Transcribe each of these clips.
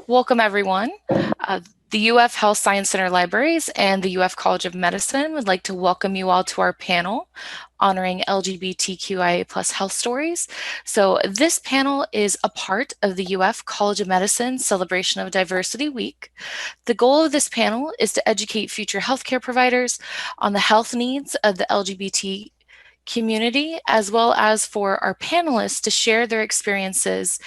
Welcome, everyone. The UF Health Science Center Libraries and the UF College of Medicine would like to welcome you all to our panel honoring LGBTQIA plus health stories. So this panel is a part of the UF College of Medicine Celebration of Diversity Week. The goal of this panel is to educate future healthcare providers on the health needs of the LGBT community, as well as for our panelists to share their experiences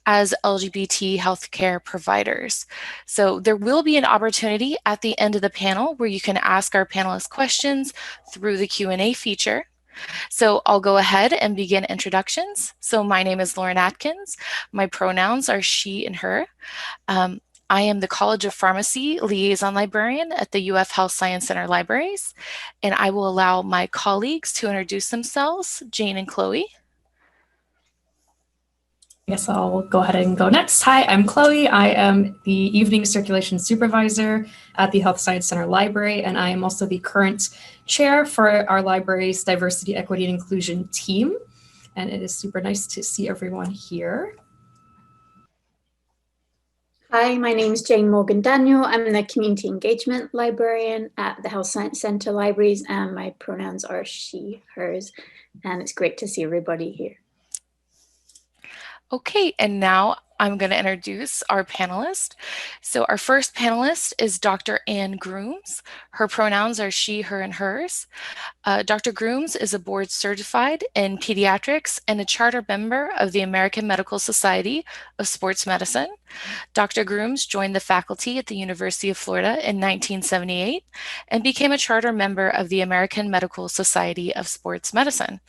as LGBT healthcare providers. So there will be an opportunity at the end of the panel where you can ask our panelists questions through the Q&A feature. So I'll go ahead and begin introductions. So my name is Lauren Atkins. My pronouns are she and her. I am the College of Pharmacy Liaison Librarian at the UF Health Science Center Libraries, and I will allow my colleagues to introduce themselves, Jane and Chloe. I guess I'll go ahead and go next. Hi, I'm Chloe. I am the Evening Circulation Supervisor at the Health Science Center Library, and I am also the current chair for our library's Diversity, Equity, and Inclusion team. And it is super nice to see everyone here. Hi, my name is Jane Morgan-Daniel. I'm the Community Engagement Librarian at the Health Science Center Libraries, and my pronouns are she, hers, and it's great to see everybody here. Okay, and now I'm going to introduce our panelist. So our first panelist is Dr. Anne Grooms. Her pronouns are she, her, and hers. Dr. Grooms is a board certified in pediatrics and a charter member of the American Medical Society of Sports Medicine. Dr. Grooms joined the faculty at the University of Florida in 1978 and became a charter member of the American Medical Society of Sports Medicine.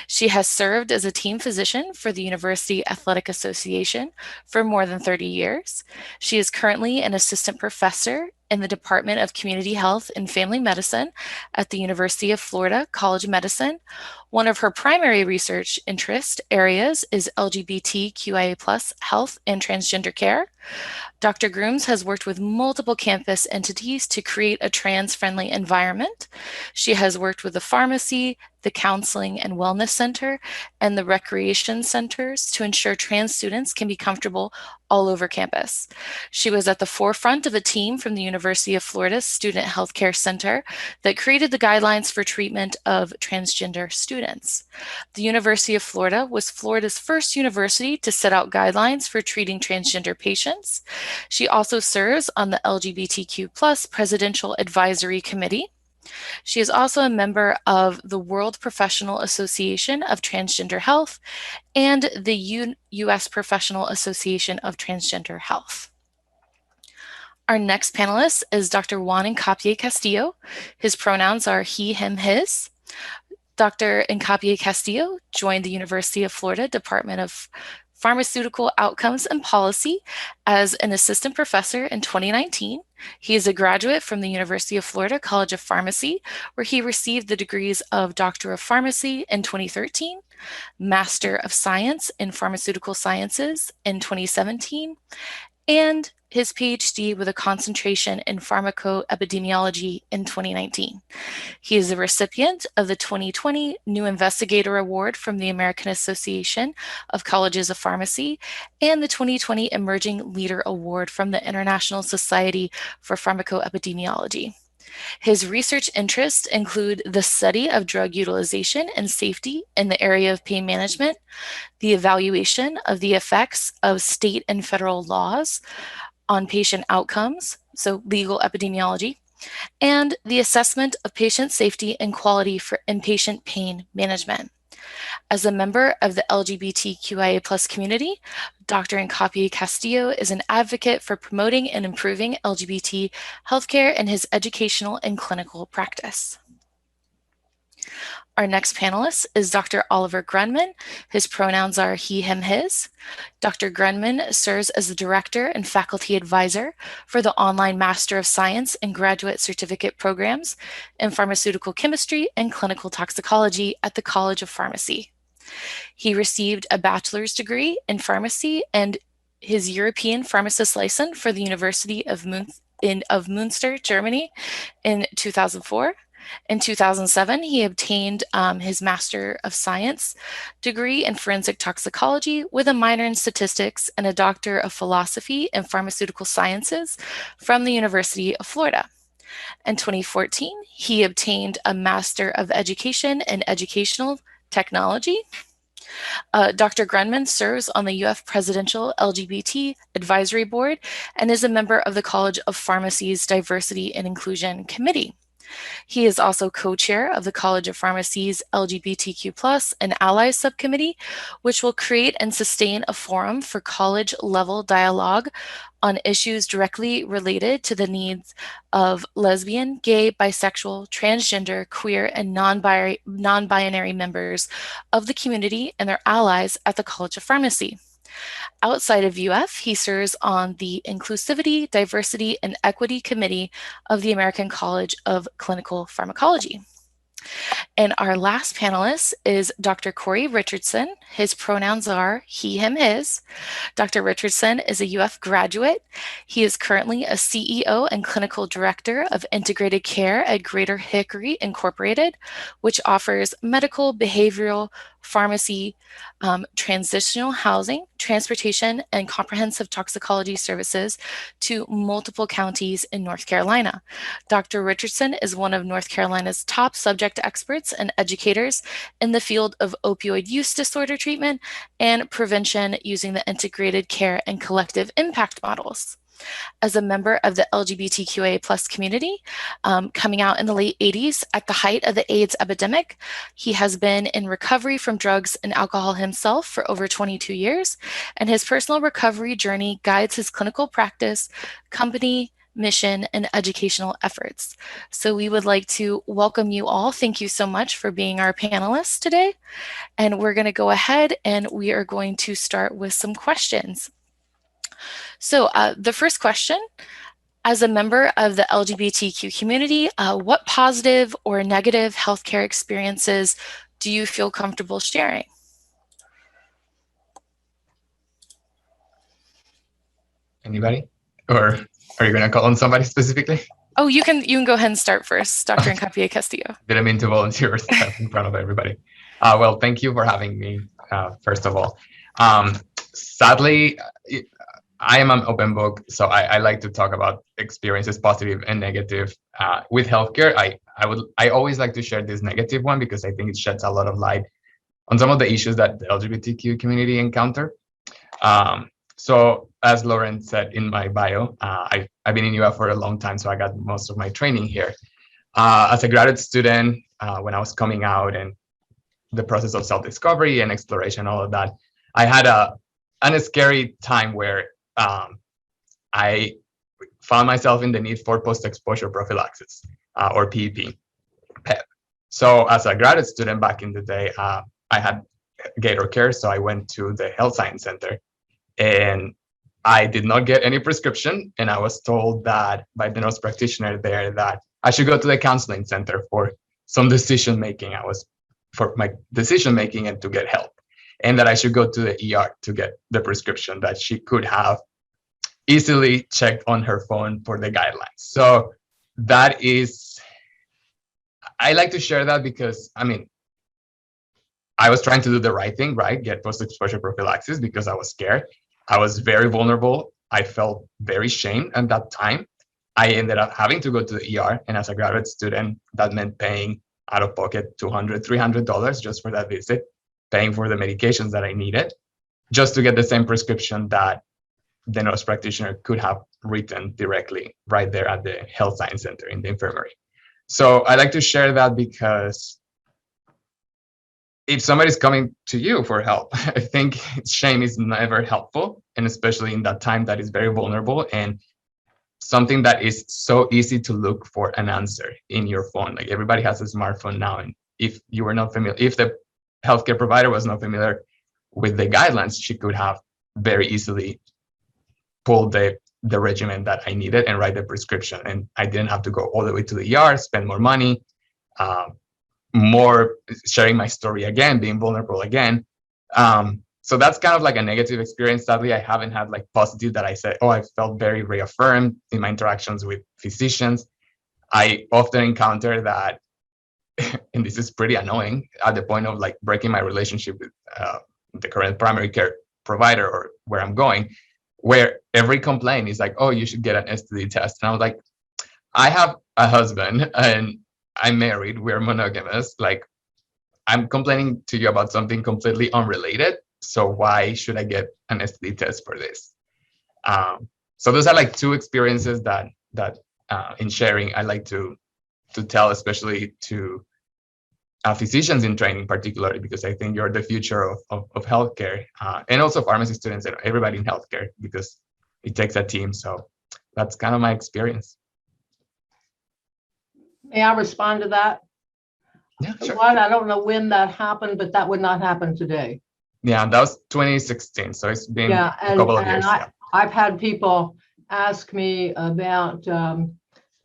She has served as a team physician for the University Athletic Association for more than 30 years. She is currently an assistant professor in the Department of Community Health and Family Medicine at the University of Florida College of Medicine. One of her primary research interest areas is LGBTQIA+ health and transgender care. Dr. Grooms has worked with multiple campus entities to create a trans-friendly environment. She has worked with the pharmacy, the Counseling and Wellness Center, and the Recreation Centers to ensure trans students can be comfortable all over campus. She was at the forefront of a team from the University of Florida Student Healthcare Center that created the guidelines for treatment of transgender students. The University of Florida was Florida's first university to set out guidelines for treating transgender patients. She also serves on the LGBTQ+ Presidential Advisory Committee. She is also a member of the World Professional Association of Transgender Health and the U.S. Professional Association of Transgender Health. Our next panelist is Dr. Juan Cafe Castillo. His pronouns are he, him, his. Dr. Cafe Castillo joined the University of Florida Department of Pharmaceutical Outcomes and Policy as an assistant professor in 2019. He is a graduate from the University of Florida College of Pharmacy, where he received the degrees of Doctor of Pharmacy in 2013, Master of Science in Pharmaceutical Sciences in 2017, and his PhD with a concentration in pharmacoepidemiology in 2019. He is a recipient of the 2020 New Investigator Award from the American Association of Colleges of Pharmacy and the 2020 Emerging Leader Award from the International Society for Pharmacoepidemiology. His research interests include the study of drug utilization and safety in the area of pain management, the evaluation of the effects of state and federal laws on patient outcomes, so legal epidemiology, and the assessment of patient safety and quality for inpatient pain management. As a member of the LGBTQIA+ community, Dr. Cafe Castillo is an advocate for promoting and improving LGBT healthcare in his educational and clinical practice. Our next panelist is Dr. Oliver Grunman. His pronouns are he, him, his. Dr. Grunman serves as the director and faculty advisor for the online Master of Science and Graduate Certificate programs in pharmaceutical chemistry and clinical toxicology at the College of Pharmacy. He received a bachelor's degree in pharmacy and his European pharmacist license for the University of Münster, Germany in 2004. In 2007, he obtained his Master of Science degree in forensic toxicology with a minor in statistics and a Doctor of Philosophy in Pharmaceutical Sciences from the University of Florida. In 2014, he obtained a Master of Education in Educational Technology. Dr. Grunman serves on the UF Presidential LGBT Advisory Board and is a member of the College of Pharmacy's Diversity and Inclusion Committee. He is also co-chair of the College of Pharmacy's LGBTQ+ and Allies Subcommittee, which will create and sustain a forum for college-level dialogue on issues directly related to the needs of lesbian, gay, bisexual, transgender, queer, and non-binary members of the community and their allies at the College of Pharmacy. Outside of UF, he serves on the Inclusivity, Diversity, and Equity Committee of the American College of Clinical Pharmacology. And our last panelist is Dr. Corey Richardson. His pronouns are he, him, his. Dr. Richardson is a UF graduate. He is currently a CEO and clinical director of integrated care at Greater Hickory Incorporated, which offers medical, behavioral, pharmacy, transitional housing, transportation, and comprehensive toxicology services to multiple counties in North Carolina. Dr. Richardson is one of North Carolina's top subject experts and educators in the field of opioid use disorder treatment and prevention using the integrated care and collective impact models. As a member of the LGBTQIA+ community, coming out in the late 80s at the height of the AIDS epidemic, he has been in recovery from drugs and alcohol himself for over 22 years, and his personal recovery journey guides his clinical practice, company, mission, and educational efforts. So we would like to welcome you all. Thank you so much for being our panelists today. And we're going to go ahead and we are going to start with some questions. So the first question, as a member of the LGBTQ community, what positive or negative healthcare experiences do you feel comfortable sharing? Anybody? Or are you going to call on somebody specifically? Oh, you can go ahead and start first, Dr. Cafe Castillo. Didn't mean to volunteer in front of everybody. Well, thank you for having me, first of all. Sadly, I am an open book, so I like to talk about experiences, positive and negative, with healthcare. I always like to share this negative one because I think it sheds a lot of light on some of the issues that the LGBTQ community encounter. So as Lauren said in my bio, I've been in UF for a long time, so I got most of my training here. As a graduate student, when I was coming out and the process of self-discovery and exploration, all of that, I had a scary time where I found myself in the need for post-exposure prophylaxis, or PEP. So as a graduate student back in the day, I had Gator Care, so I went to the Health Science Center, and I did not get any prescription, and I was told that by the nurse practitioner there that I should go to the counseling center for some decision making. For my decision making and to get help, and that I should go to the ER to get the prescription that she could have easily checked on her phone for the guidelines. So that is, I like to share that because, I mean, I was trying to do the right thing, right? Get post-exposure prophylaxis because I was scared. I was very vulnerable. I felt very shamed at that time. I ended up having to go to the ER. And as a graduate student, that meant paying out of pocket $200, $300 just for that visit, paying for the medications that I needed, just to get the same prescription that the nurse practitioner could have written directly right there at the Health Science Center in the infirmary. So I like to share that because if somebody's coming to you for help, I think shame is never helpful, and especially in that time that is very vulnerable and something that is so easy to look for an answer in your phone. Like everybody has a smartphone now, and if you were not familiar, if the healthcare provider was not familiar with the guidelines, she could have very easily pulled the regimen that I needed and write the prescription, and I didn't have to go all the way to the ER, spend more money, more sharing my story again, being vulnerable again. So that's kind of like a negative experience. Sadly, I haven't had like positive that I said, oh, I felt very reaffirmed in my interactions with physicians. I often encounter that and this is pretty annoying, at the point of like breaking my relationship with the current primary care provider or where I'm going, where every complaint is like, oh, you should get an STD test. And I was like, I have a husband and I'm married, we're monogamous. Like, I'm complaining to you about something completely unrelated. So why should I get an STD test for this? So those are like two experiences that in sharing, I like to tell, especially to physicians in training, particularly because I think you're the future of healthcare, and also pharmacy students and everybody in healthcare, because it takes a team. So that's kind of my experience. May I respond to that? Yeah, sure. One, I don't know when that happened, but that would not happen today. Yeah, that was 2016. So it's been a couple of years. I've had people ask me about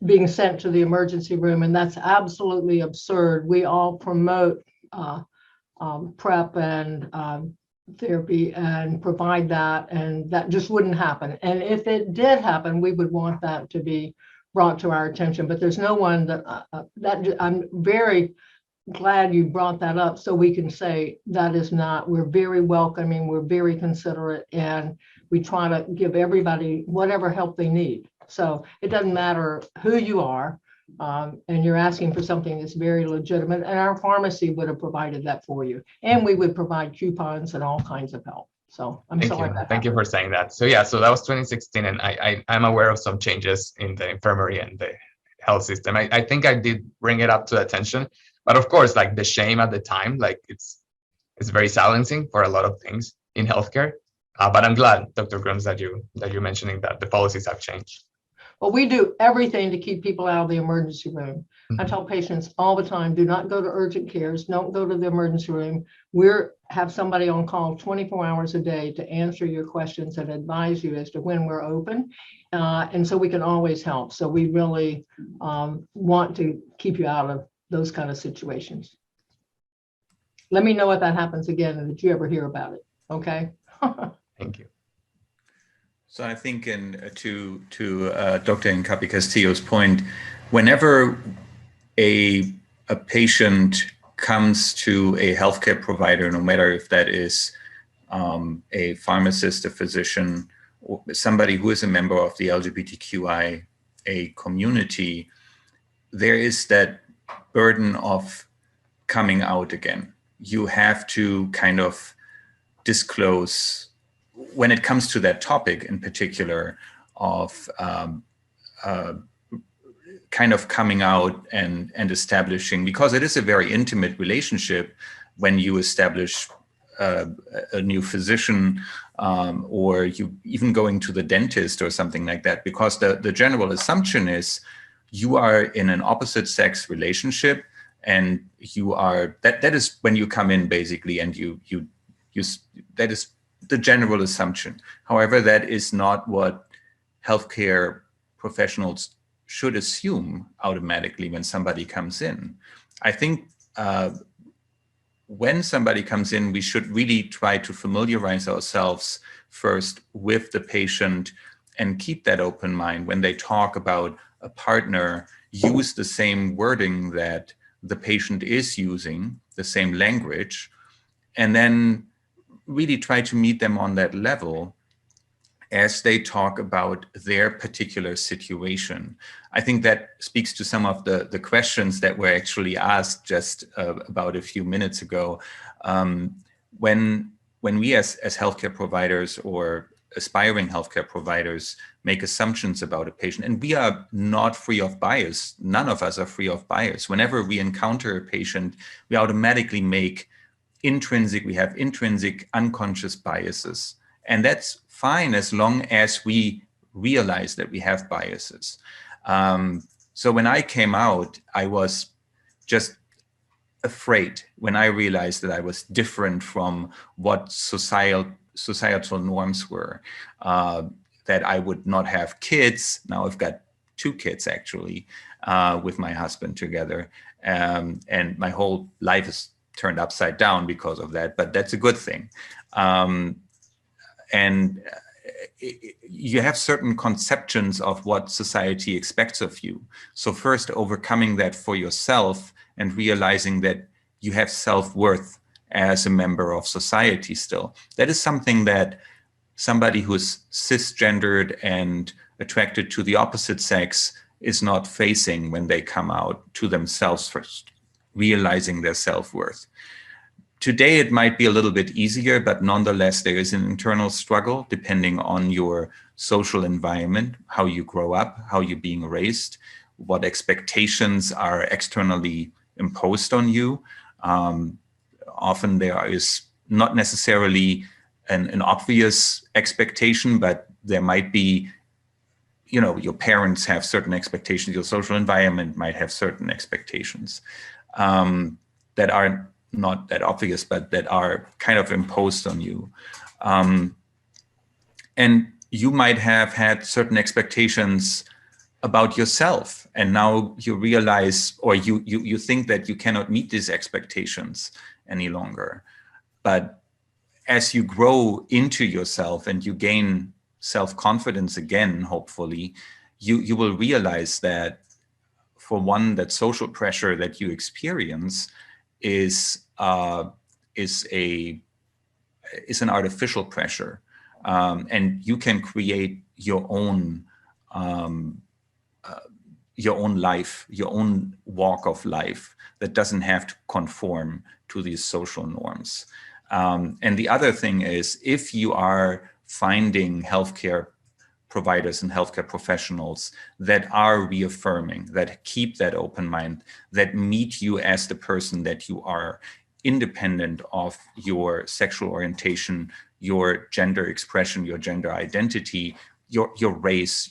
being sent to the emergency room, and that's absolutely absurd. We all promote PrEP and therapy and provide that, and that just wouldn't happen. And if it did happen, we would want that to be brought to our attention. But there's no one that I'm very glad you brought that up, so we can say that is not. We're very welcoming, we're very considerate, and we try to give everybody whatever help they need. So it doesn't matter who you are, and you're asking for something that's very legitimate, and our pharmacy would have provided that for you, and we would provide coupons and all kinds of help. So I'm sorry. Thank you for saying that. So yeah, so that was 2016, and I'm aware of some changes in the infirmary and the health system. I think I did bring it up to attention, but of course, like the shame at the time, like it's very silencing for a lot of things in healthcare. But I'm glad, Dr. Grooms, that you're mentioning that the policies have changed. Well, we do everything to keep people out of the emergency room. I tell patients all the time, do not go to urgent cares, don't go to the emergency room. We have somebody on call 24 hours a day to answer your questions and advise you as to when we're open. And so we can always help. So we really want to keep you out of those kind of situations. Let me know if that happens again and that you ever hear about it, okay? Thank you. So I think to Dr. Cafe Castillo's point, whenever a patient comes to a healthcare provider, no matter if that is a pharmacist, a physician, or somebody who is a member of the LGBTQIA community, there is that burden of coming out again. You have to kind of disclose, when it comes to that topic in particular of kind of coming out and establishing, because it is a very intimate relationship when you establish a new physician, or you even going to the dentist or something like that, because the general assumption is you are in an opposite sex relationship, and you are that is when you come in basically, and you that is the general assumption. However, that is not what healthcare professionals should assume automatically when somebody comes in. I think when somebody comes in, we should really try to familiarize ourselves first with the patient and keep that open mind. When they talk about a partner, use the same wording that the patient is using, the same language, and then really try to meet them on that level as they talk about their particular situation. I think that speaks to some of the questions that were actually asked just about a few minutes ago. When we as healthcare providers or aspiring healthcare providers make assumptions about a patient, and we are not free of bias, none of us are free of bias. Whenever we encounter a patient, we automatically make we have intrinsic unconscious biases. And that's fine as long as we realize that we have biases. So when I came out, I was just afraid when I realized that I was different from what societal norms were, that I would not have kids. Now I've got 2 kids actually, with my husband together. And my whole life is turned upside down because of that, but that's a good thing. And you have certain conceptions of what society expects of you. So first, overcoming that for yourself and realizing that you have self-worth as a member of society still. That is something that somebody who's cisgendered and attracted to the opposite sex is not facing when they come out to themselves first, realizing their self-worth. Today, it might be a little bit easier, but nonetheless, there is an internal struggle depending on your social environment, how you grow up, how you're being raised, what expectations are externally imposed on you. Often there is not necessarily an obvious expectation, but there might be, your parents have certain expectations, your social environment might have certain expectations that are not that obvious, but that are kind of imposed on you. And you might have had certain expectations about yourself, and now you realize, or you think that you cannot meet these expectations any longer. But as you grow into yourself and you gain self-confidence again, hopefully, you will realize that, for one, that social pressure that you experience is an artificial pressure, and you can create your own life, your own walk of life that doesn't have to conform to these social norms. And the other thing is, if you are finding healthcare providers and healthcare professionals that are reaffirming, that keep that open mind, that meet you as the person that you are, independent of your sexual orientation, your gender expression, your gender identity, your race,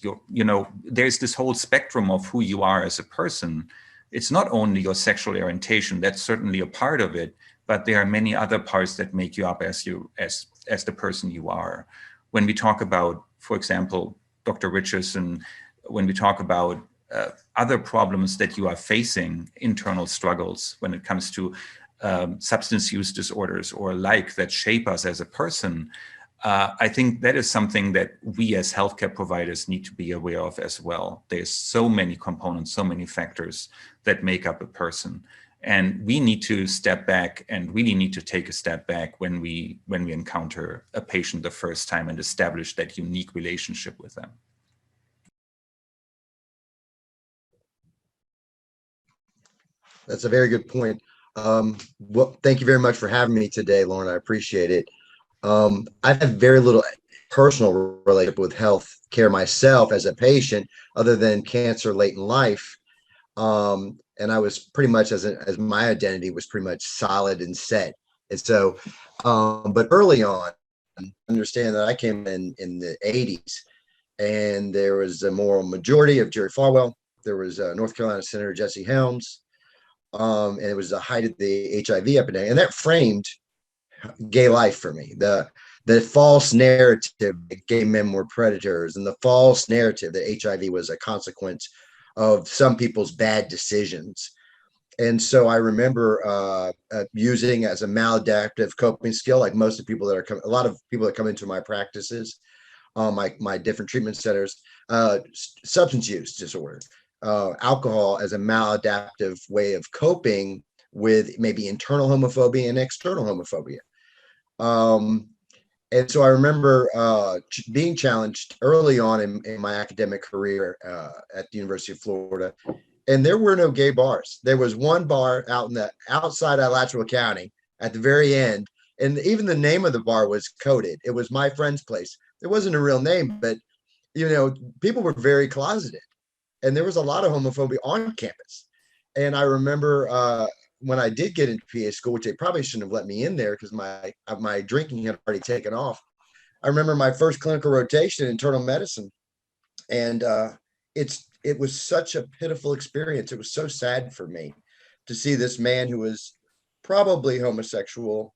there's this whole spectrum of who you are as a person. It's not only your sexual orientation, that's certainly a part of it, but there are many other parts that make you up as the person you are. When we talk about, for example, Dr. Richardson, when we talk about other problems that you are facing, internal struggles when it comes to substance use disorders or that shape us as a person, I think that is something that we as healthcare providers need to be aware of as well. There's so many components, so many factors that make up a person. And we need to step back and really need to take a step back when we encounter a patient the first time and establish that unique relationship with them. That's a very good point. Well, thank you very much for having me today, Lauren. I appreciate it. I've had very little personal relationship with health care myself as a patient, other than cancer late in life. And I was pretty much, as my identity was pretty much solid and set. And so, but early on, understand that I came in the 80s, and there was a moral majority of Jerry Falwell. There was North Carolina Senator Jesse Helms, and it was the height of the HIV epidemic, and that framed gay life for me. The false narrative that gay men were predators, and the false narrative that HIV was a consequence of some people's bad decisions. And so I remember using as a maladaptive coping skill, like most of the people that are a lot of people that come into my practices, my different treatment centers, substance use disorder, alcohol as a maladaptive way of coping with maybe internal homophobia and external homophobia. And so I remember being challenged early on in my academic career at the University of Florida, and there were no gay bars. There was one bar outside Alachua County at the very end, and even the name of the bar was coded. It was My Friend's Place. There wasn't a real name, but people were very closeted, and there was a lot of homophobia on campus. And I remember when I did get into PA school, which they probably shouldn't have let me in there because my drinking had already taken off. I remember my first clinical rotation in internal medicine, and it was such a pitiful experience. It was so sad for me to see this man who was probably homosexual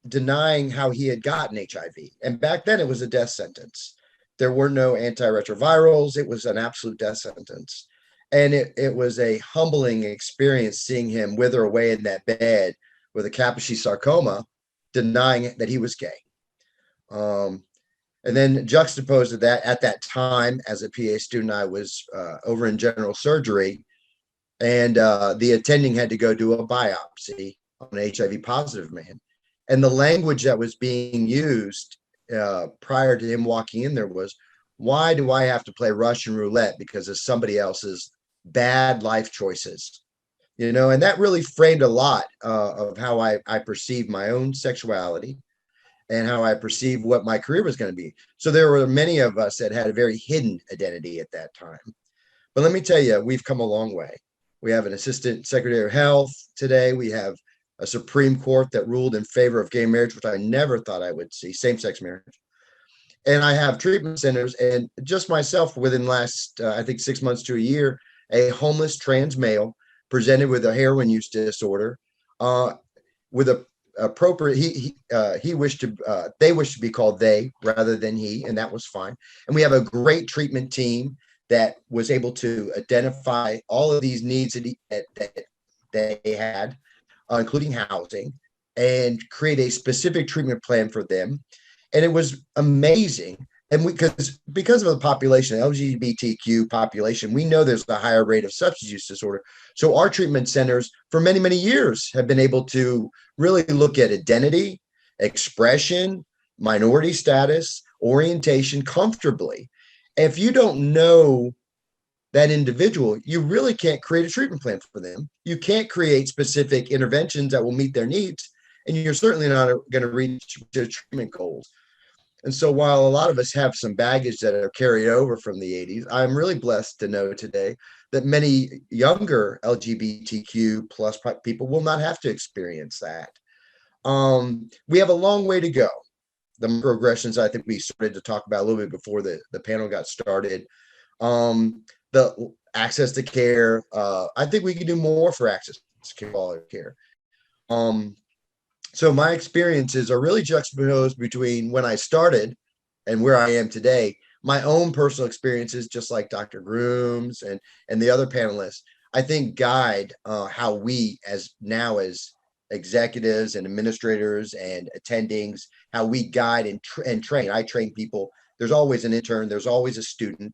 denying how he had gotten HIV. And back then it was a death sentence. There were no antiretrovirals. It was an absolute death sentence. And it was a humbling experience seeing him wither away in that bed with a Kaposi sarcoma, denying that he was gay. And then juxtaposed to that, at that time, as a PA student, I was over in general surgery, and the attending had to go do a biopsy on an HIV positive man. And the language that was being used prior to him walking in there was, why do I have to play Russian roulette because of somebody else's bad life choices? You know, and that really framed a lot of how I perceived my own sexuality and how I perceived what my career was going to be. So there were many of us that had a very hidden identity at that time. But let me tell you, we've come a long way. We have an assistant secretary of health today. We have a Supreme Court that ruled in favor of gay marriage, which I never thought I would see, same-sex marriage. And I have treatment centers, and just myself within last, I think 6 months to a year, a homeless trans male presented with a heroin use disorder, with a appropriate, he wished to, they wished to be called they rather than he, and that was fine. And we have a great treatment team that was able to identify all of these needs that they had, including housing, and create a specific treatment plan for them. And it was amazing. And because of the population, the LGBTQ population, we know there's a higher rate of substance use disorder. So our treatment centers for many, many years have been able to really look at identity, expression, minority status, orientation comfortably. If you don't know that individual, you really can't create a treatment plan for them. You can't create specific interventions that will meet their needs. And you're certainly not going to reach their treatment goals. And so while a lot of us have some baggage that are carried over from the 80s, I'm really blessed to know today that many younger LGBTQ plus people will not have to experience that. We have a long way to go. The microaggressions, I think we started to talk about a little bit before the panel got started. The access to care, I think we can do more for access to quality care. So my experiences are really juxtaposed between when I started and where I am today. My own personal experiences, just like Dr. Grooms and the other panelists, I think guide how we as executives and administrators and attendings, how we guide and train. I train people. There's always an intern. There's always a student.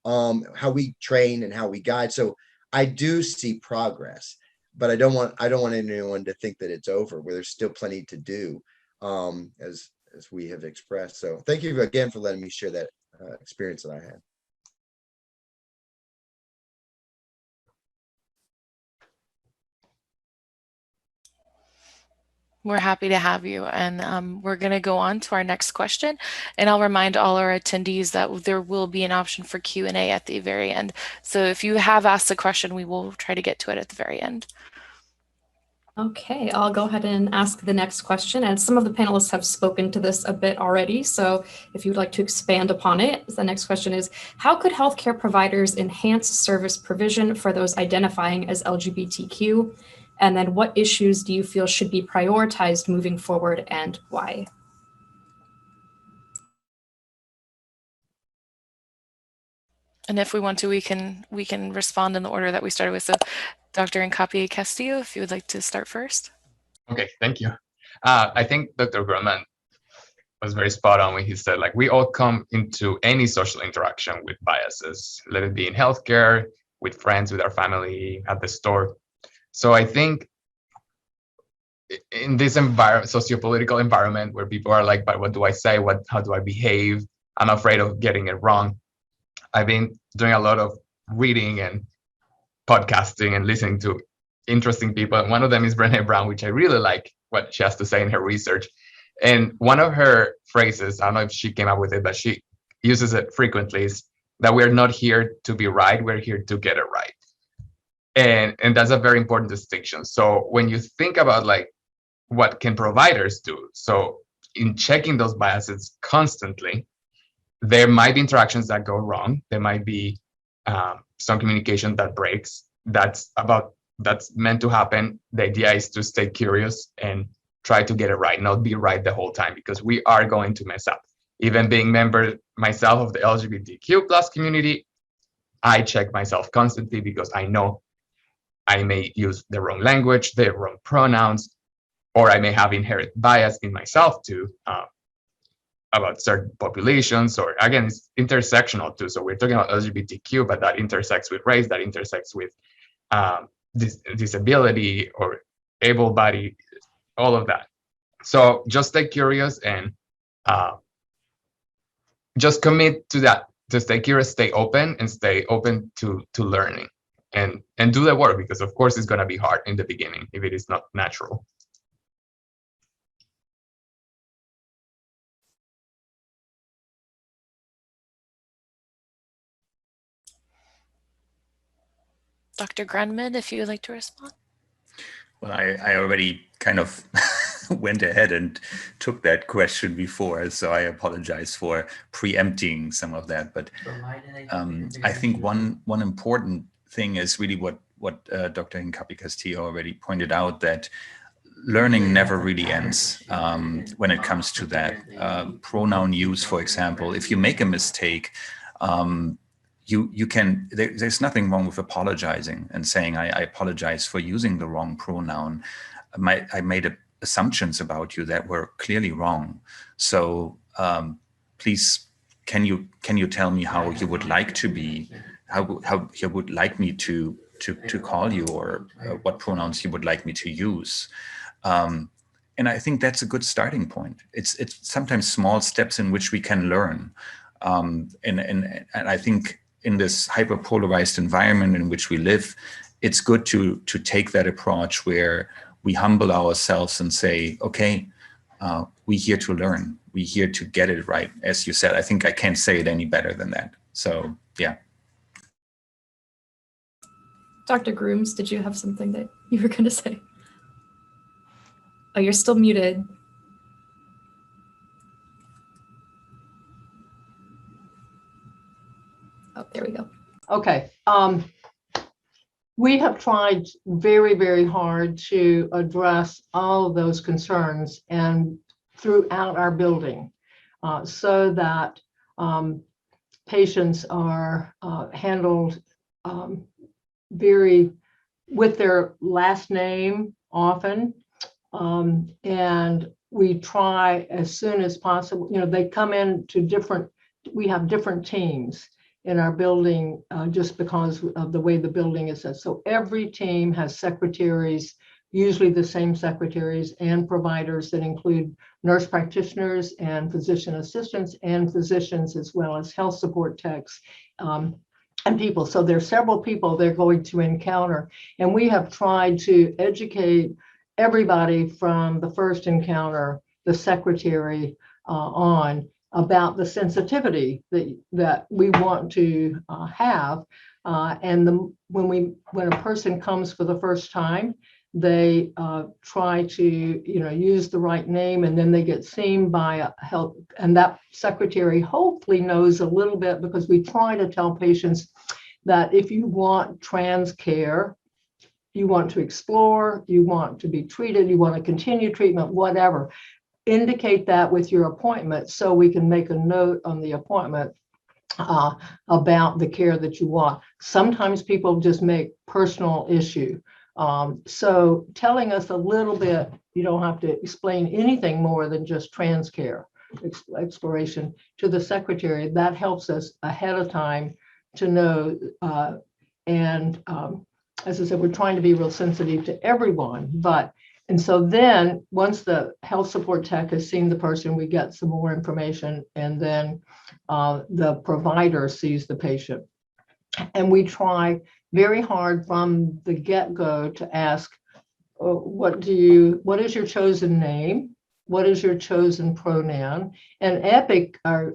How we train and how we guide. So I do see progress. But I don't want anyone to think that it's over, where there's still plenty to do, as we have expressed. So thank you again for letting me share that experience that I had. We're happy to have you, and we're going to go on to our next question. And I'll remind all our attendees that there will be an option for Q&A at the very end. So if you have asked a question, we will try to get to it at the very end. Okay, I'll go ahead and ask the next question. And some of the panelists have spoken to this a bit already. So if you'd like to expand upon it, the next question is, how could healthcare providers enhance service provision for those identifying as LGBTQ? And then what issues do you feel should be prioritized moving forward and why? And if we want to, we can respond in the order that we started with. So Dr. Cafe Castillo, if you would like to start first. Okay, thank you. I think Dr. Grumman was very spot on when he said, like, we all come into any social interaction with biases, let it be in healthcare, with friends, with our family, at the store. So I think in this socio-political environment where people are like, but what do I say? How do I behave? I'm afraid of getting it wrong. I've been doing a lot of reading and podcasting and listening to interesting people. And one of them is Brené Brown, which I really like what she has to say in her research. And one of her phrases, I don't know if she came up with it, but she uses it frequently, is that we're not here to be right, we're here to get it right. And that's a very important distinction. So when you think about like what can providers do, so in checking those biases constantly, there might be interactions that go wrong. There might be some communication that breaks. That's meant to happen. The idea is to stay curious and try to get it right, not be right the whole time, because we are going to mess up. Even being member myself of the LGBTQ plus community, I check myself constantly because I know I may use the wrong language, the wrong pronouns, or I may have inherent bias in myself too, about certain populations, or again, it's intersectional too. So we're talking about LGBTQ, but that intersects with race, that intersects with disability or able body, all of that. So just stay curious and just commit to that. To stay curious, stay open, and stay open to learning, and do the work, because of course it's going to be hard in the beginning if it is not natural. Dr. Grunman, if you would like to respond. Well, I already kind of went ahead and took that question before, so I apologize for preempting some of that. But I think one important thing is really what Dr. Cafe Castillo already pointed out, that learning never really ends when it comes to that. Pronoun use, for example, if you make a mistake, you can, there's nothing wrong with apologizing and saying, I apologize for using the wrong pronoun. I made assumptions about you that were clearly wrong. So please, can you tell me how you would like to be, how you would like me to call you, or what pronouns you would like me to use? And I think that's a good starting point. It's sometimes small steps in which we can learn. And I think in this hyperpolarized environment in which we live, it's good to take that approach where we humble ourselves and say, okay, we're here to learn. We're here to get it right. As you said, I think I can't say it any better than that. So, yeah. Dr. Grooms, did you have something that you were going to say? Oh, you're still muted. Oh, there we go. Okay. We have tried very, very hard to address all of those concerns and throughout our building, so that patients are handled very with their last name often, and we try as soon as possible. You know, they come in to different. We have different teams in our building just because of the way the building is set. So every team has secretaries, usually the same secretaries, and providers that include nurse practitioners and physician assistants and physicians, as well as health support techs and people. So there's several people they're going to encounter. And we have tried to educate everybody from the first encounter, the secretary on, about the sensitivity that we want to have, and when a person comes for the first time, they try to use the right name, and then they get seen by a health, and that secretary hopefully knows a little bit, because we try to tell patients that if you want trans care, you want to explore, you want to be treated, you want to continue treatment, whatever, indicate that with your appointment, so we can make a note on the appointment about the care that you want. Sometimes people just make personal issue. So telling us a little bit, you don't have to explain anything more than just trans care exploration to the secretary. That helps us ahead of time to know. And as I said, we're trying to be real sensitive to everyone, and so then once the health support tech has seen the person, we get some more information, and then the provider sees the patient. And we try very hard from the get-go to ask, what is your chosen name? What is your chosen pronoun? And Epic, our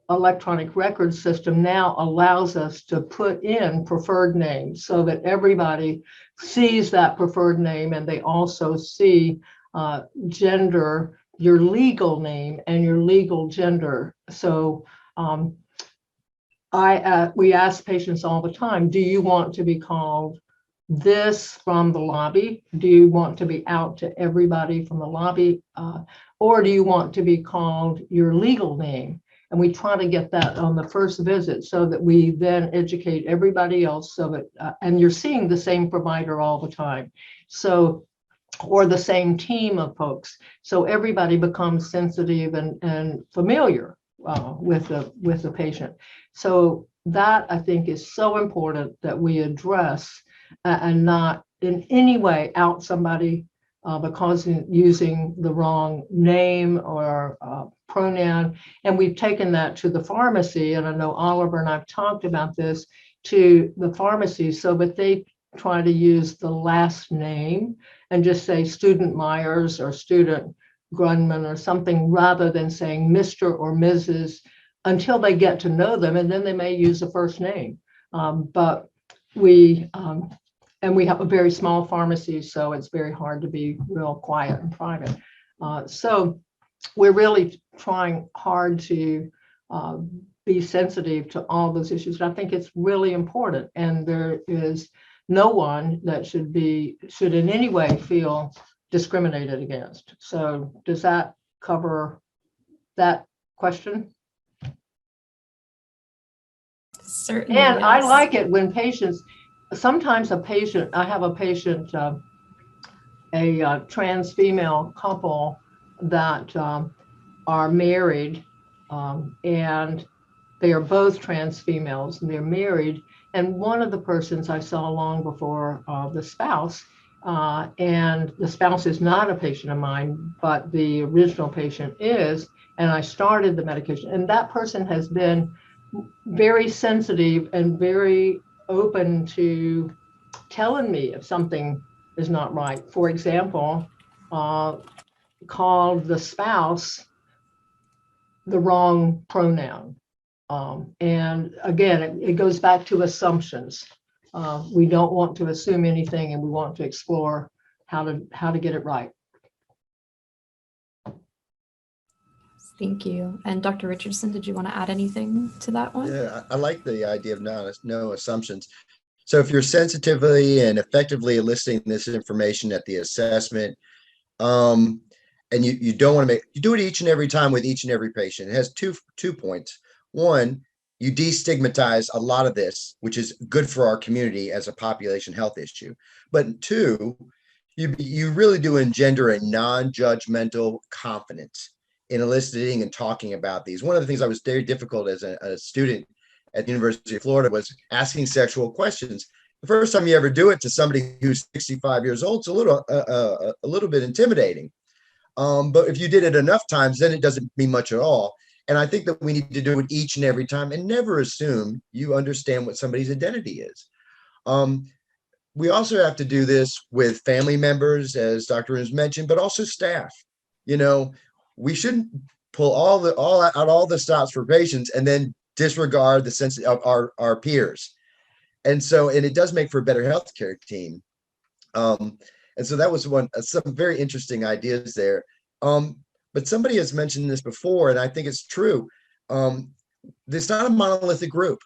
electronic record system, now allows us to put in preferred names so that everybody sees that preferred name, and they also see gender, your legal name and your legal gender. So we ask patients all the time, do you want to be called this from the lobby? Do you want to be out to everybody from the lobby? Or do you want to be called your legal name? And we try to get that on the first visit, so that we then educate everybody else, so that, and you're seeing the same provider all the time. So, or the same team of folks. So everybody becomes sensitive and familiar with the patient. So that, I think, is so important that we address and not in any way out somebody because using the wrong name or pronoun. And we've taken that to the pharmacy, and I know Oliver and I've talked about this, to the pharmacy, so that they try to use the last name and just say student Myers or student Grunman or something, rather than saying Mr. or Mrs. until they get to know them, and then they may use the first name. But we have a very small pharmacy, so it's very hard to be real quiet and private. So we're really trying hard to be sensitive to all those issues. And I think it's really important. And there is no one that should in any way feel discriminated against. So does that cover that question? Certainly. And yes. I like it when patients, sometimes I have a patient, a trans female couple that are married, and they are both trans females, and they're married. And one of the persons I saw long before the spouse, and the spouse is not a patient of mine, but the original patient is, and I started the medication. And that person has been very sensitive and very open to telling me if something is not right. For example, called the spouse the wrong pronoun. And again, it goes back to assumptions. We don't want to assume anything, and we want to explore how to get it right. Thank you. And Dr. Richardson, did you want to add anything to that one? Yeah, I like the idea of no assumptions. So if you're sensitively and effectively eliciting this information at the assessment, and you don't want to you do it each and every time with each and every patient. It has two points. One, you destigmatize a lot of this, which is good for our community as a population health issue. But two, you really do engender a non-judgmental confidence in eliciting and talking about these. One of the things I was very difficult as a student at the University of Florida was asking sexual questions. The first time you ever do it to somebody who's 65 years old, it's a little bit intimidating. But if you did it enough times, then it doesn't mean much at all. And I think that we need to do it each and every time and never assume you understand what somebody's identity is. We also have to do this with family members, as Dr. Rooms mentioned, but also staff. You know, we shouldn't pull all the stops for patients and then disregard the sense of our peers. And it does make for a better healthcare team. And so that was some very interesting ideas there. But somebody has mentioned this before, and I think it's true. It's not a monolithic group.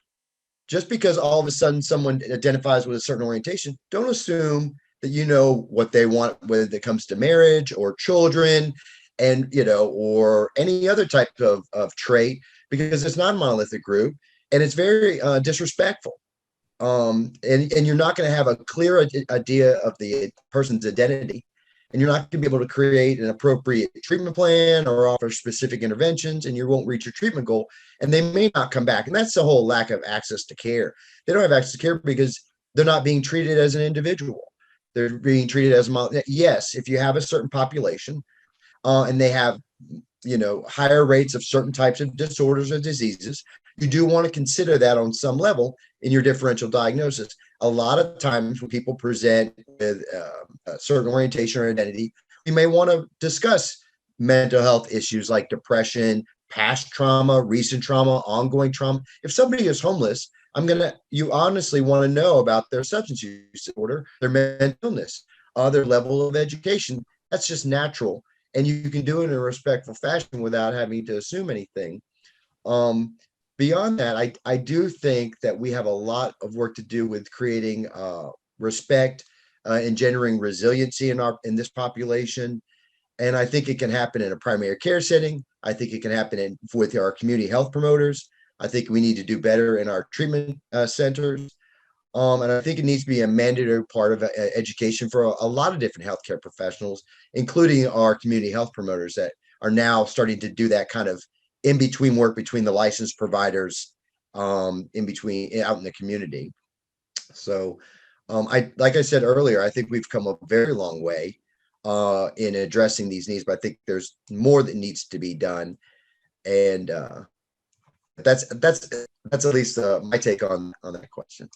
Just because all of a sudden someone identifies with a certain orientation, don't assume that you know what they want when it comes to marriage or children, and or any other type of trait, because it's not a monolithic group, and it's very disrespectful. And you're not going to have a clear idea of the person's identity, and you're not going to be able to create an appropriate treatment plan or offer specific interventions, and you won't reach your treatment goal, and they may not come back. And that's the whole lack of access to care. They don't have access to care because they're not being treated as an individual. They're being treated as yes, if you have a certain population, and they have higher rates of certain types of disorders or diseases, you do want to consider that on some level in your differential diagnosis. A lot of times when people present with a certain orientation or identity, you may want to discuss mental health issues like depression, past trauma, recent trauma, ongoing trauma. If somebody is homeless, you honestly want to know about their substance use disorder, their mental illness, their level of education. That's just natural. And you can do it in a respectful fashion without having to assume anything. Beyond that, I do think that we have a lot of work to do with creating respect, engendering resiliency in this population. And I think it can happen in a primary care setting. I think it can happen with our community health promoters. I think we need to do better in our treatment centers. And I think it needs to be a mandatory part of education for a lot of different healthcare professionals, including our community health promoters that are now starting to do that kind of in-between work between the licensed providers, out in the community. So Like I said earlier, I think we've come a very long way in addressing these needs, but I think there's more that needs to be done. And that's at least my take on that question.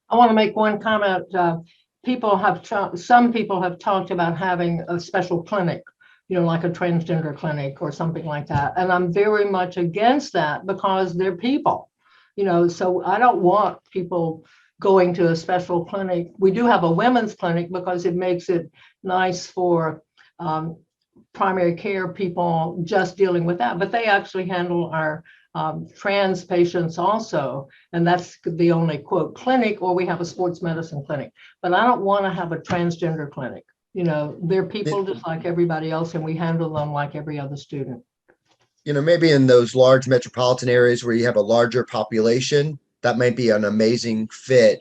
I want to make one comment. Some people have talked about having a special clinic, like a transgender clinic or something like that. And I'm very much against that because they're people, so I don't want people going to a special clinic. We do have a women's clinic because it makes it nice for primary care people just dealing with that, but they actually handle our trans patients also, and that's the only quote clinic, or we have a sports medicine clinic. But I don't want to have a transgender clinic. They're people just like everybody else, and we handle them like every other student. Maybe in those large metropolitan areas where you have a larger population, that might be an amazing fit.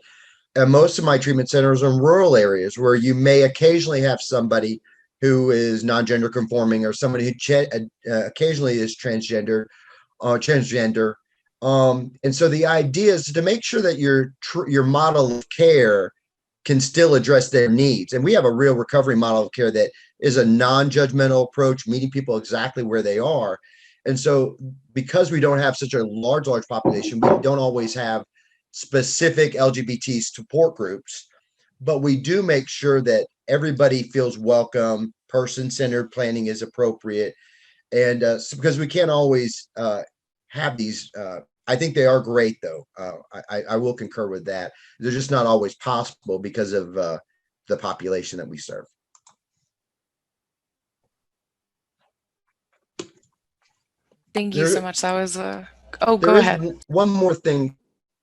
And most of my treatment centers are in rural areas where you may occasionally have somebody who is non-gender conforming or somebody who occasionally is transgender. And so the idea is to make sure that your model of care can still address their needs. And we have a real recovery model of care that is a non-judgmental approach, meeting people exactly where they are. And so because we don't have such a large population, we don't always have specific LGBT support groups, but we do make sure that everybody feels welcome, person-centered planning is appropriate. And because we can't always have these, I think they are great though. I will concur with that. They're just not always possible because of the population that we serve. Thank you so much. That was go ahead. One more thing,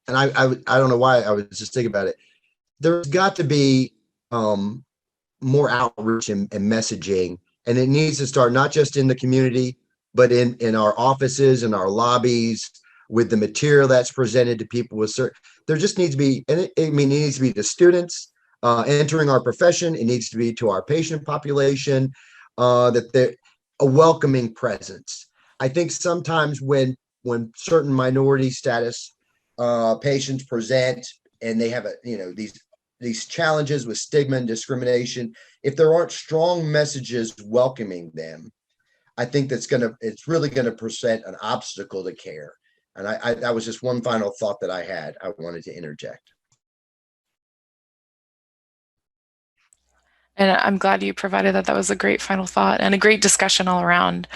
and I don't know why I was just thinking about it. There's got to be more outreach and messaging, and it needs to start not just in the community, but in our offices and our lobbies with the material that's presented to people with certain. There just needs to be, and it needs to be to students entering our profession. It needs to be to our patient population that they're a welcoming presence. I think sometimes when certain minority status patients present and they have these challenges with stigma and discrimination, if there aren't strong messages welcoming them, I think it's really gonna present an obstacle to care. And that was just one final thought that I had. I wanted to interject. And I'm glad you provided that. That was a great final thought and a great discussion all around.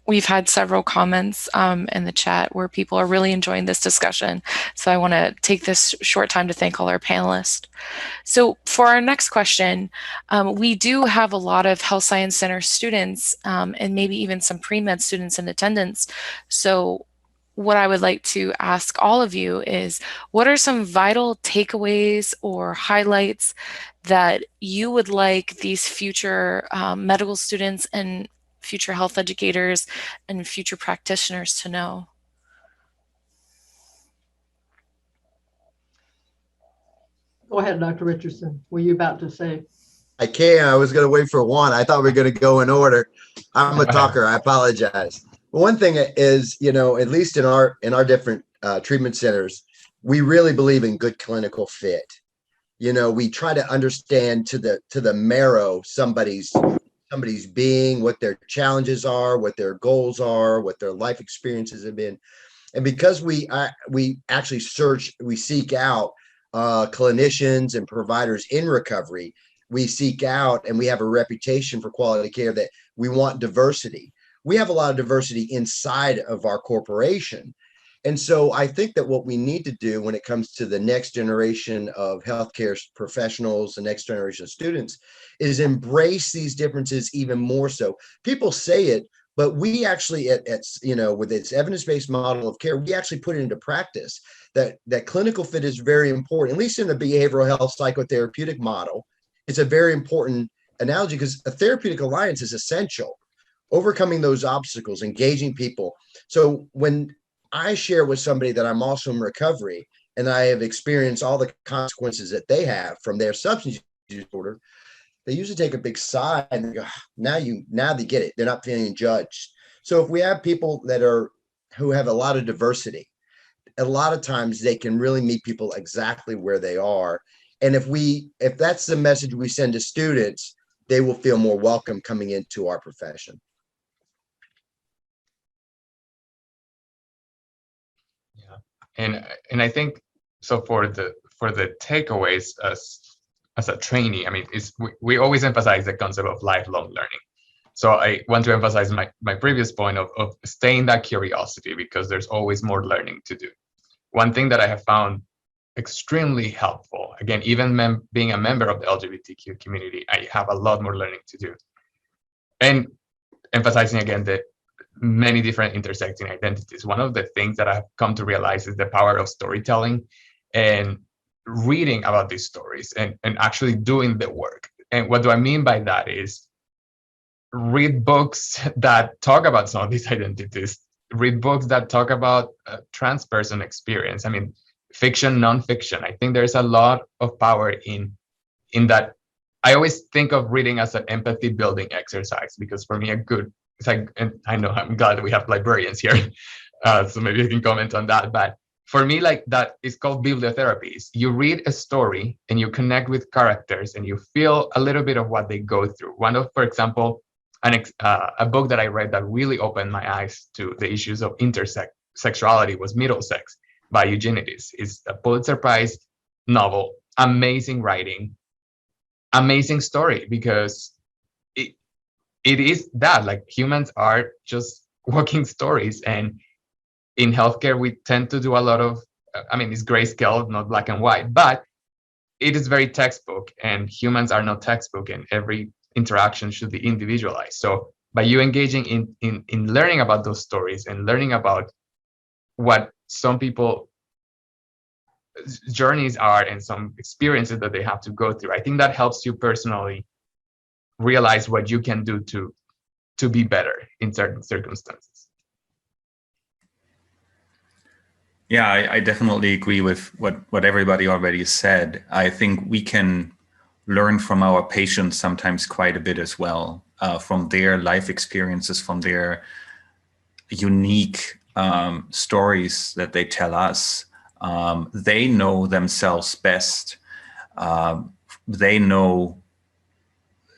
We've had several comments in the chat where people are really enjoying this discussion. So I want to take this short time to thank all our panelists. So for our next question, we do have a lot of Health Science Center students and maybe even some pre-med students in attendance. So what I would like to ask all of you is, what are some vital takeaways or highlights that you would like these future medical students and future health educators and future practitioners to know? Go ahead, Dr. Richardson. Were you about to say? I was going to wait for one. I thought we were going to go in order. I'm a talker. I apologize. But one thing is, at least in our different treatment centers, we really believe in good clinical fit. We try to understand to the marrow somebody's being, what their challenges are, what their goals are, what their life experiences have been. And because we actually seek out clinicians and providers in recovery, we seek out and we have a reputation for quality care that we want diversity. We have a lot of diversity inside of our corporation. And so I think that what we need to do when it comes to the next generation of healthcare professionals, the next generation of students, is embrace these differences even more so. People say it, but we actually, with its evidence-based model of care, we actually put it into practice that clinical fit is very important, at least in the behavioral health psychotherapeutic model. It's a very important analogy because a therapeutic alliance is essential. Overcoming those obstacles, engaging people. So when I share with somebody that I'm also in recovery and I have experienced all the consequences that they have from their substance use disorder, they usually take a big sigh and they go, now they get it. They're not feeling judged. So if we have people who have a lot of diversity, a lot of times they can really meet people exactly where they are. And if that's the message we send to students, they will feel more welcome coming into our profession. Yeah, and I think so for the takeaways as a trainee, I mean, we always emphasize the concept of lifelong learning. So I want to emphasize my previous point of staying that curiosity, because there's always more learning to do. One thing that I have found extremely helpful, again, even being a member of the LGBTQ community, I have a lot more learning to do. And emphasizing again that many different intersecting identities. One of the things that I've come to realize is the power of storytelling and reading about these stories and actually doing the work. And what do I mean by that is read books that talk about some of these identities, read books that talk about trans person experience. I mean, fiction, nonfiction. I think there's a lot of power in that. I always think of reading as an empathy building exercise, because for me, it's like, and I know I'm glad we have librarians here, so maybe you can comment on that. But for me, like, that is called bibliotherapy. You read a story and you connect with characters and you feel a little bit of what they go through. For example, a book that I read that really opened my eyes to the issues of intersexuality was Middlesex by Eugenides. It's a Pulitzer Prize novel, amazing writing, amazing story, because it is that, like, humans are just walking stories, and in healthcare we tend to do a lot of, I mean, it's grayscale, not black and white, but it is very textbook, and humans are not textbook, and every interaction should be individualized. So by you engaging in learning about those stories and learning about what some people journeys are and some experiences that they have to go through, I think that helps you personally realize what you can do to be better in certain circumstances. Yeah, I definitely agree with what everybody already said. I think we can learn from our patients sometimes quite a bit as well, from their life experiences, from their unique stories that they tell us. They know themselves best. They know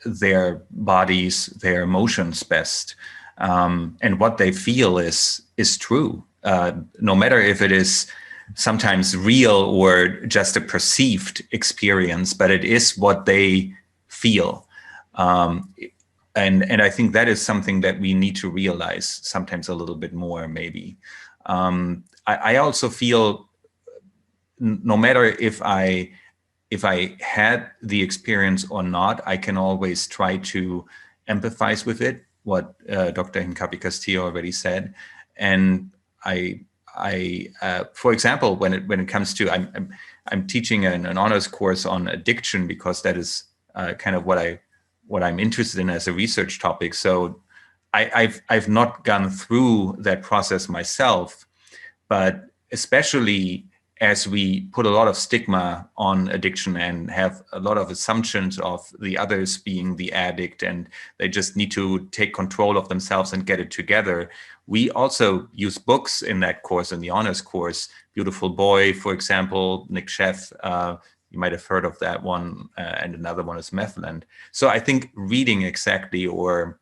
their bodies, their emotions best, and what they feel is true. No matter if it is sometimes real or just a perceived experience, but it is what they feel. And I think that is something that we need to realize sometimes a little bit more, maybe. I also feel no matter if I had the experience or not, I can always try to empathize with it, what Dr. Cafe Castillo already said. And for example, when it comes to, I'm teaching an honors course on addiction, because that is kind of what I'm interested in as a research topic. So I've not gone through that process myself, but especially as we put a lot of stigma on addiction and have a lot of assumptions of the others being the addict and they just need to take control of themselves and get it together. We also use books in that course, in the honors course. Beautiful Boy, for example, Nick Sheff, you might have heard of that one, and another one is Methland. So I think reading exactly, or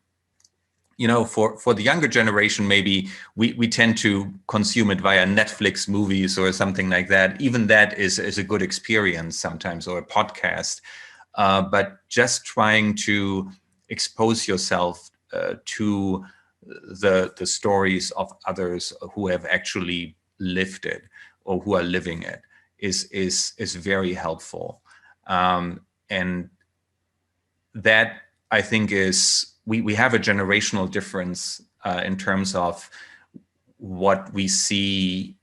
for the younger generation, maybe we tend to consume it via Netflix movies or something like that. Even that is a good experience sometimes, or a podcast. But just trying to expose yourself to the stories of others who have actually lived it or who are living it is very helpful. And that, I think, is we have a generational difference in terms of what we see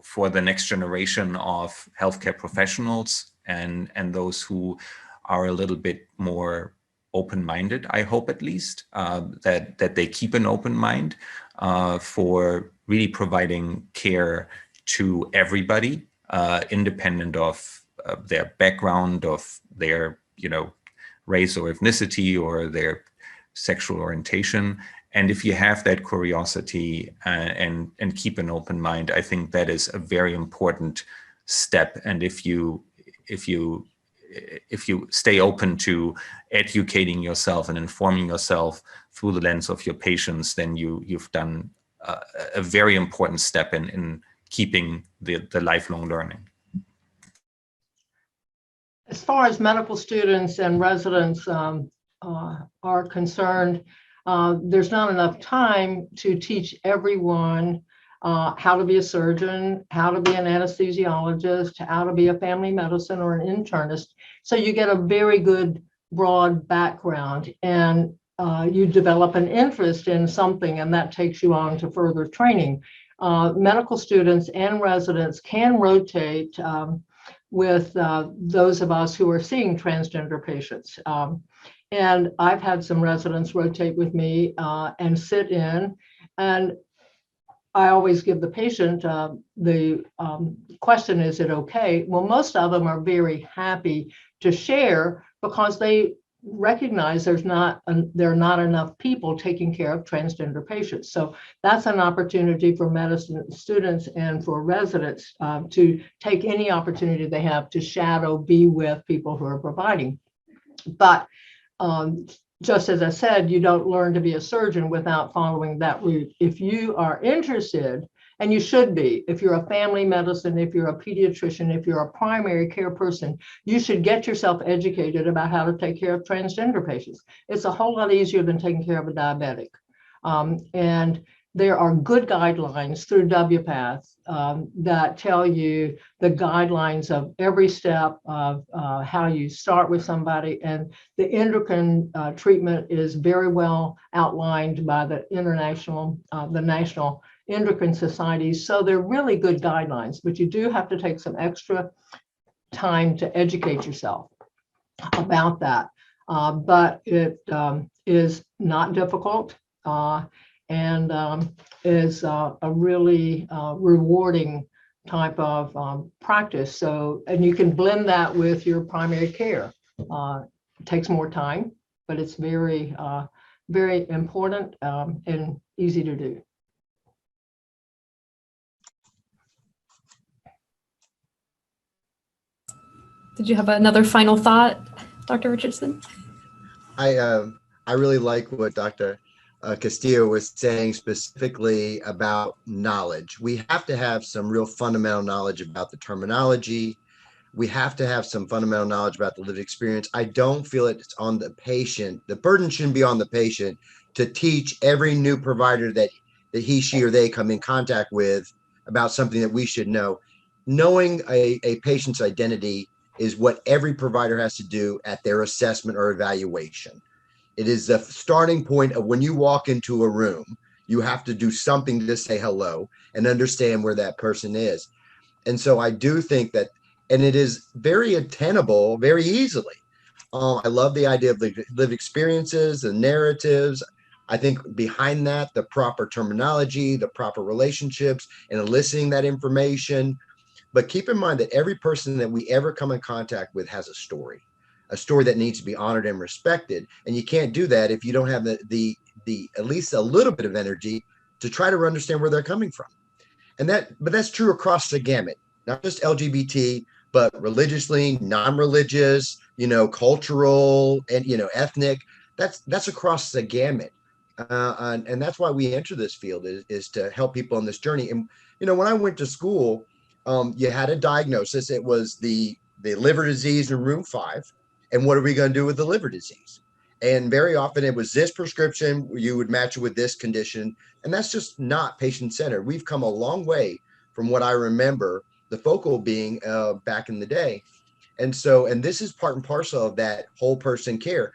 for the next generation of healthcare professionals and those who are a little bit more open-minded, I hope, at least, that they keep an open mind for really providing care to everybody, independent of their background, of their race or ethnicity or their sexual orientation. And if you have that curiosity and keep an open mind, I think that is a very important step. And if you stay open to educating yourself and informing yourself through the lens of your patients, then you've done a very important step in keeping the lifelong learning. As far as medical students and residents are concerned, there's not enough time to teach everyone how to be a surgeon, how to be an anesthesiologist, how to be a family medicine or an internist. So you get a very good broad background, and you develop an interest in something, and that takes you on to further training. Medical students and residents can rotate with those of us who are seeing transgender patients. And I've had some residents rotate with me and sit in, and I always give the patient the question, is it okay? Well, most of them are very happy to share because they recognize there are not enough people taking care of transgender patients. So that's an opportunity for medicine students and for residents to take any opportunity they have to shadow, be with people who are providing. But just as I said, you don't learn to be a surgeon without following that route. If you are interested, and you should be, if you're a family medicine, if you're a pediatrician, if you're a primary care person, you should get yourself educated about how to take care of transgender patients. It's a whole lot easier than taking care of a diabetic. And there are good guidelines through WPATH that tell you the guidelines of every step of how you start with somebody. And the endocrine treatment is very well outlined by the National Endocrine Societies. So they're really good guidelines, but you do have to take some extra time to educate yourself about that. But it is not difficult. And is a really rewarding type of practice. So, and you can blend that with your primary care. It takes more time, but it's very, very important and easy to do. Did you have another final thought, Dr. Richardson? I really like what Dr. Castillo was saying specifically about knowledge. We have to have some real fundamental knowledge about the terminology. We have to have some fundamental knowledge about the lived experience. I don't feel it's on the patient. The burden shouldn't be on the patient to teach every new provider that he, she, or they come in contact with about something that we should know. Knowing a patient's identity is what every provider has to do at their assessment or evaluation. It is the starting point of when you walk into a room, you have to do something to say hello and understand where that person is. And so I do think that, and it is very attainable very easily. I love the idea of the lived experiences, the narratives. I think behind that, the proper terminology, the proper relationships, and eliciting that information. But keep in mind that every person that we ever come in contact with has a story that needs to be honored and respected. And you can't do that if you don't have the at least a little bit of energy to try to understand where they're coming from. But that's true across the gamut, not just LGBT, but religiously, non-religious, cultural, and ethnic. That's across the gamut. And that's why we enter this field is to help people on this journey. And when I went to school, you had a diagnosis. It was the liver disease in room 5. And what are we going to do with the liver disease? And very often it was this prescription, you would match it with this condition. And that's just not patient-centered. We've come a long way from what I remember the focal being back in the day. And this is part and parcel of that whole person care.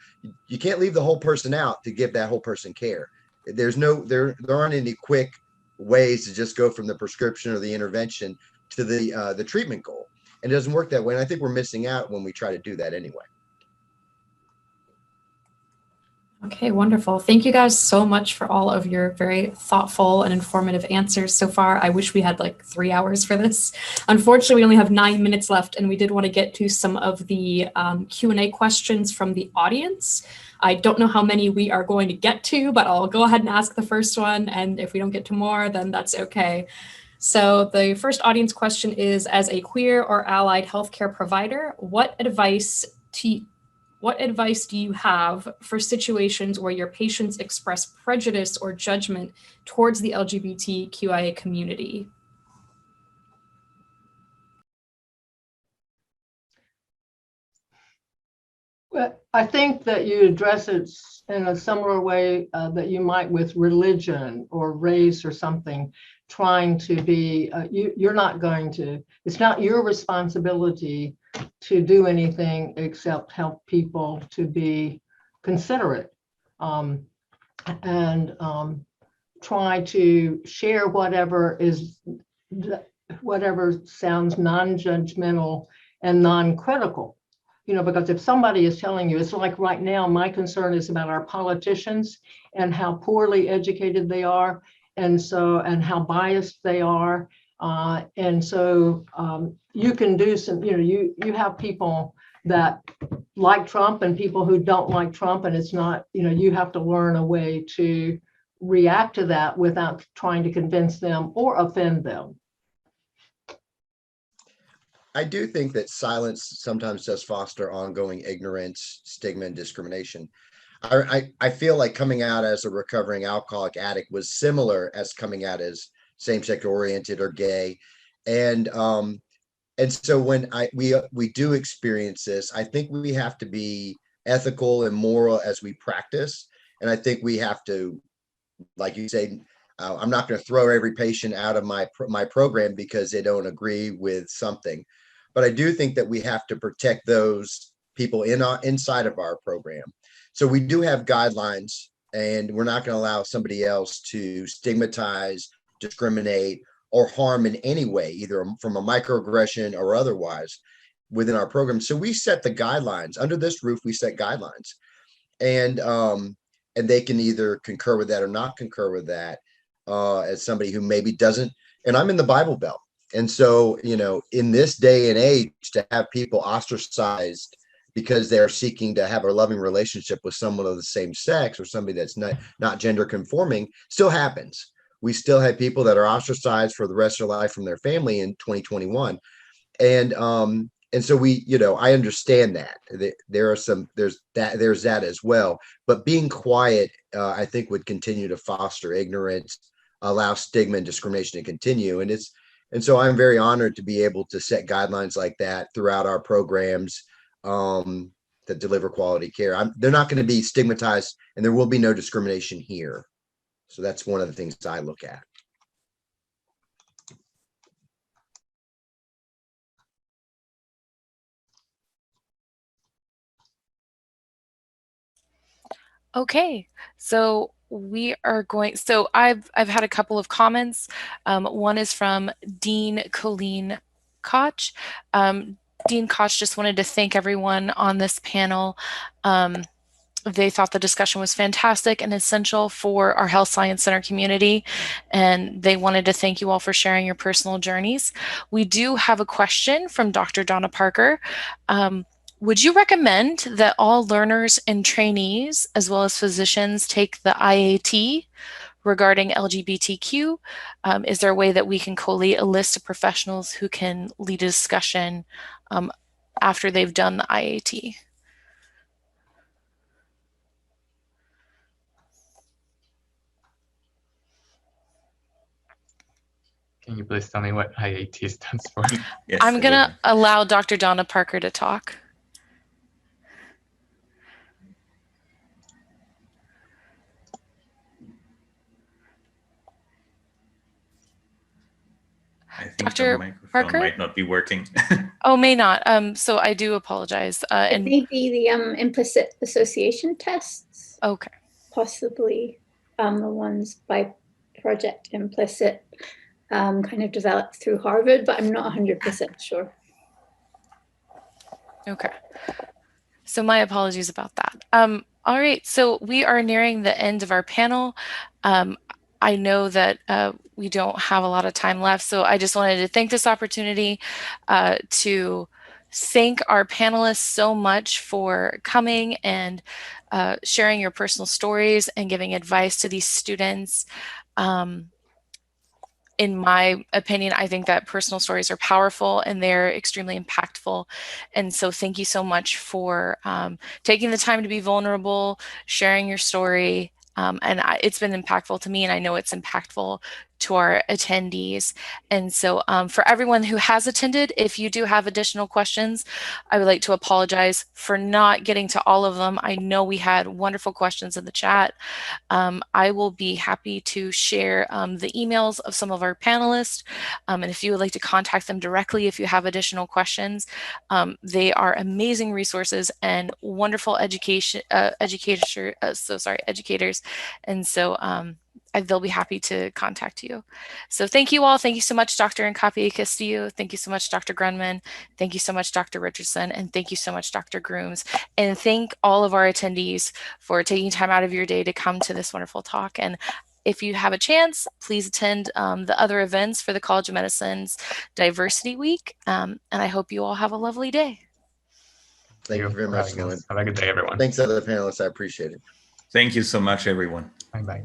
You can't leave the whole person out to give that whole person care. There aren't any quick ways to just go from the prescription or the intervention to the treatment goal. And it doesn't work that way. And I think we're missing out when we try to do that anyway. Okay, wonderful. Thank you guys so much for all of your very thoughtful and informative answers so far. I wish we had like 3 hours for this. Unfortunately, we only have 9 minutes left, and we did want to get to some of the Q&A questions from the audience. I don't know how many we are going to get to, but I'll go ahead and ask the first one, and if we don't get to more, then that's okay. So the first audience question is, as a queer or allied healthcare provider, what advice do you have for situations where your patients express prejudice or judgment towards the LGBTQIA community? Well, I think that you address it in a similar way that you might with religion or race or something, trying to be, you're not going to, it's not your responsibility to do anything except help people to be considerate, and try to share whatever sounds non-judgmental and non-critical. Because if somebody is telling you, it's like right now, my concern is about our politicians and how poorly educated they are, and how biased they are. And so you can do some, you have people that like Trump and people who don't like Trump, and it's not, you have to learn a way to react to that without trying to convince them or offend them. I do think that silence sometimes does foster ongoing ignorance, stigma, and discrimination. I feel like coming out as a recovering alcoholic addict was similar as coming out as same-sex oriented or gay. And so when we do experience this, I think we have to be ethical and moral as we practice. And I think we have to, like you say, I'm not going to throw every patient out of my program because they don't agree with something. But I do think that we have to protect those people inside of our program. So we do have guidelines, and we're not going to allow somebody else to stigmatize, discriminate, or harm in any way, either from a microaggression or otherwise, within our program. So we set the guidelines. Under this roof, we set guidelines, and they can either concur with that or not concur with that. As somebody who maybe doesn't, and I'm in the Bible Belt. And so, in this day and age, to have people ostracized because they're seeking to have a loving relationship with someone of the same sex or somebody that's not gender conforming still happens. We still have people that are ostracized for the rest of their life from their family in 2021. And so I understand that there's that as well. But being quiet, I think, would continue to foster ignorance, allow stigma and discrimination to continue. And so I'm very honored to be able to set guidelines like that throughout our programs that deliver quality care. They're not going to be stigmatized, and there will be no discrimination here. So that's one of the things I look at. Okay, so I've had a couple of comments. One is from Dean Colleen Koch. Dean Koch just wanted to thank everyone on this panel. They thought the discussion was fantastic and essential for our Health Science Center community, and they wanted to thank you all for sharing your personal journeys. We do have a question from Dr. Donna Parker. Would you recommend that all learners and trainees, as well as physicians, take the IAT regarding LGBTQ? Is there a way that we can collate a list of professionals who can lead a discussion after they've done the IAT? Can you please tell me what IAT stands for? Yes, I'm going to allow Dr. Donna Parker to talk. I think Dr. the microphone Parker? might not be working. Oh, may not. So I do apologize. It may be the implicit association tests. Okay. Possibly the ones by Project Implicit, kind of developed through Harvard, but I'm not 100% sure. Okay. So my apologies about that. All right, so we are nearing the end of our panel. I know that we don't have a lot of time left, so I just wanted to thank this opportunity to thank our panelists so much for coming and sharing your personal stories and giving advice to these students. In my opinion, I think that personal stories are powerful and they're extremely impactful. And so thank you so much for taking the time to be vulnerable, sharing your story. It's been impactful to me, and I know it's impactful to our attendees. And so for everyone who has attended, if you do have additional questions, I would like to apologize for not getting to all of them. I know we had wonderful questions in the chat. I will be happy to share the emails of some of our panelists. And if you would like to contact them directly, if you have additional questions, they are amazing resources and wonderful educators. And so they'll be happy to contact you. So thank you all. Thank you so much, Dr. Cafe Castillo. Thank you so much, Dr. Grunman. Thank you so much, Dr. Richardson. And thank you so much, Dr. Grooms. And thank all of our attendees for taking time out of your day to come to this wonderful talk. And if you have a chance, please attend the other events for the College of Medicine's Diversity Week. And I hope you all have a lovely day. Thank you very much, Lauren. Have a good day, everyone. Thanks, other panelists. I appreciate it. Thank you so much, everyone. Bye-bye.